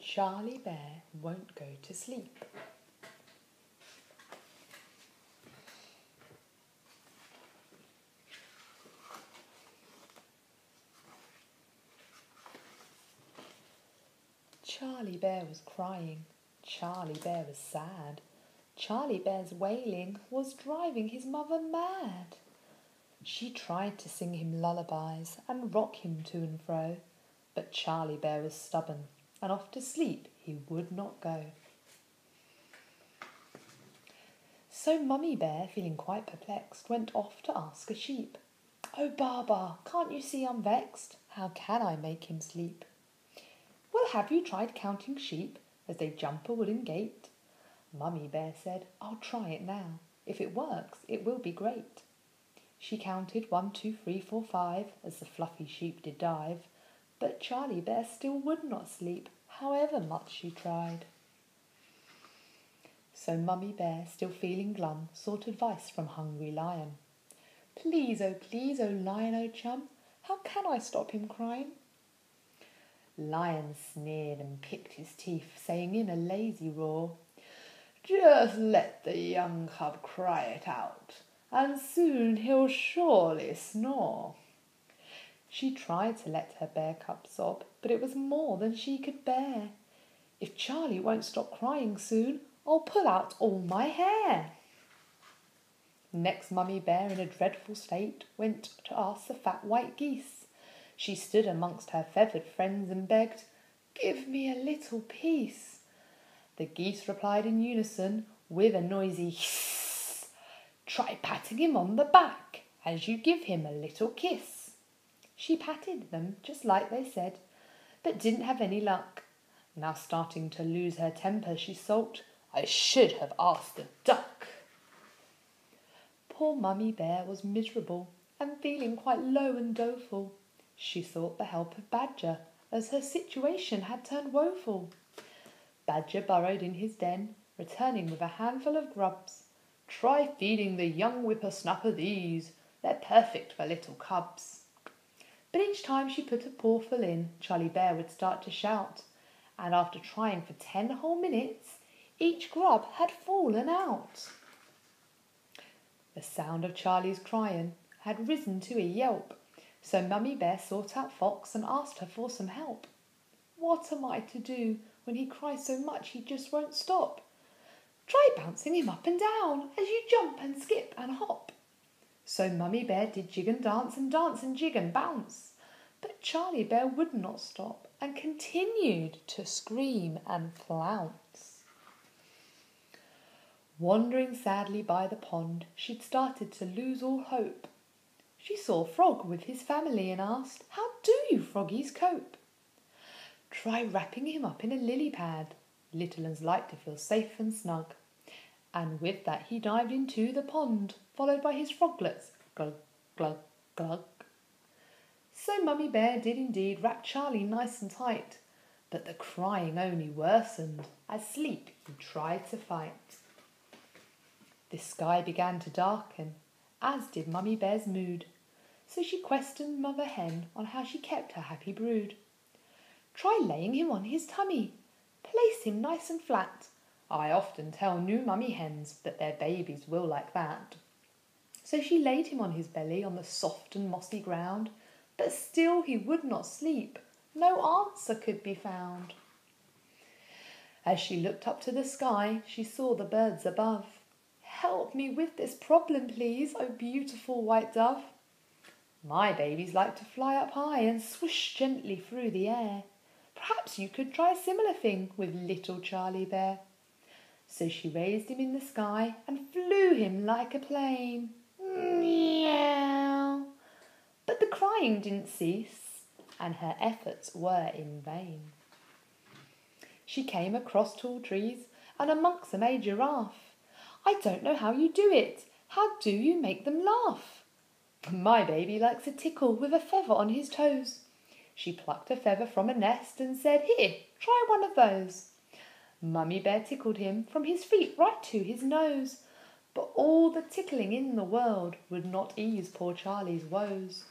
Charlie Bear won't go to sleep. Charlie Bear was crying. Charlie Bear was sad. Charlie Bear's wailing was driving his mother mad. She tried to sing him lullabies and rock him to and fro, but Charlie Bear was stubborn, and off to sleep he would not go. So Mummy Bear, feeling quite perplexed, went off to ask a sheep. "Oh, Baa, can't you see I'm vexed? How can I make him sleep?" "Well, have you tried counting sheep as they jump a wooden gate?" Mummy Bear said, "I'll try it now. If it works, it will be great." She counted 1, 2, 3, 4, 5 as the fluffy sheep did dive, but Charlie Bear still would not sleep, however much she tried. So Mummy Bear, still feeling glum, sought advice from Hungry Lion. Please, oh Lion, oh chum, how can I stop him crying?" Lion sneered and picked his teeth, saying in a lazy roar, "Just let the young cub cry it out, and soon he'll surely snore." She tried to let her bear cub sob, but it was more than she could bear. "If Charlie won't stop crying soon, I'll pull out all my hair." Next Mummy Bear, in a dreadful state, went to ask the fat white geese. She stood amongst her feathered friends and begged, "Give me a little peace." The geese replied in unison with a noisy hiss, "Try patting him on the back as you give him a little kiss." She patted them just like they said, but didn't have any luck. Now starting to lose her temper, she sulked, "I should have asked a duck." Poor Mummy Bear was miserable and feeling quite low and doleful. She sought the help of Badger, as her situation had turned woeful. Badger burrowed in his den, returning with a handful of grubs. "Try feeding the young whippersnapper these, they're perfect for little cubs." But each time she put a pawful in, Charlie Bear would start to shout, and after trying for 10 whole minutes, each grub had fallen out. The sound of Charlie's crying had risen to a yelp, so Mummy Bear sought out Fox and asked her for some help. "What am I to do when he cries so much he just won't stop?" "Try bouncing him up and down as you jump and skip and hop." So Mummy Bear did jig and dance and jig and bounce, but Charlie Bear would not stop and continued to scream and flounce. Wandering sadly by the pond, she'd started to lose all hope. She saw Frog with his family and asked, "How do you froggies cope?" "Try wrapping him up in a lily pad. Little uns like to feel safe and snug." And with that he dived into the pond, followed by his froglets, glug, glug, glug. So Mummy Bear did indeed wrap Charlie nice and tight, but the crying only worsened as sleep he tried to fight. The sky began to darken, as did Mummy Bear's mood, so she questioned Mother Hen on how she kept her happy brood. "Try laying him on his tummy. Place him nice and flat. I often tell new mummy hens that their babies will like that." So she laid him on his belly on the soft and mossy ground, but still he would not sleep. No answer could be found. As she looked up to the sky, she saw the birds above. "Help me with this problem, please, oh beautiful white dove." "My babies like to fly up high and swoosh gently through the air. Perhaps you could try a similar thing with little Charlie Bear." So she raised him in the sky and flew him like a plane. Meow. But the crying didn't cease, and her efforts were in vain. She came across tall trees, and amongst them a giraffe. "I don't know how you do it. How do you make them laugh?" "My baby likes a tickle with a feather on his toes." She plucked a feather from a nest and said, "Here, try one of those." Mummy Bear tickled him from his feet right to his nose, but all the tickling in the world would not ease poor Charlie's woes.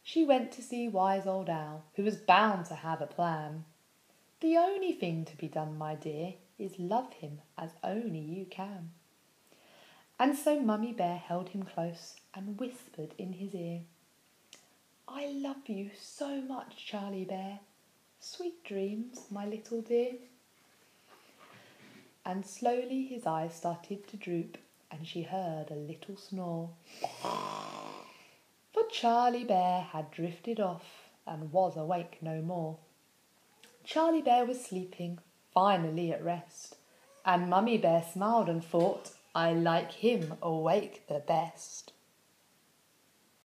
She went to see Wise Old Owl, who was bound to have a plan. The only thing to be done, my dear, is love him as only you can. And so Mummy Bear held him close and whispered in his ear, I love you so much, Charlie Bear. Sweet dreams, my little dear. And slowly his eyes started to droop, and she heard a little snore. For Charlie Bear had drifted off and was awake no more. Charlie Bear was sleeping, finally at rest, and Mummy Bear smiled and thought, I like him awake the best.